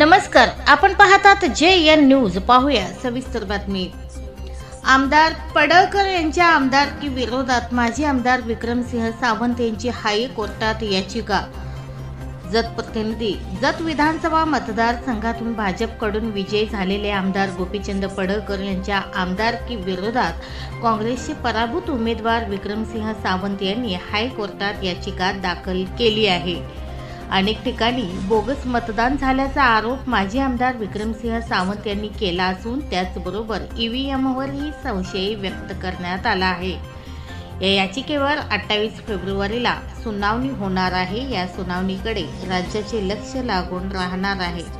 नमस्कार, आपण पाहतात JN न्यूज. पाहूया सविस्तर बातमी. आमदार पडळकर यांच्या आमदारकी विरोधात माजी आमदार विक्रमसिंह सावंत यांची हायकोर्टात याचिका. जत प्रतिनिधी. जत विधानसभा मतदारसंघातून भाजपकडून विजयी झालेले आमदार गोपीचंद पडळकर यांच्या आमदारकी विरोधात काँग्रेसचे पराभूत उमेदवार विक्रमसिंह सावंत यांनी हायकोर्टात याचिका दाखल केली आहे. अनेक ठिकाणी बोगस मतदान झाल्याचा आरोप माजी आमदार विक्रमसिंह सावंत यांनी केला असून त्याचबरोबर EVMवरही संशय व्यक्त करण्यात आला आहे. या याचिकेवर 28 फेब्रुवारीला सुनावणी होणार आहे. या सुनावणीकडे राज्याचे लक्ष लागून राहणार आहे.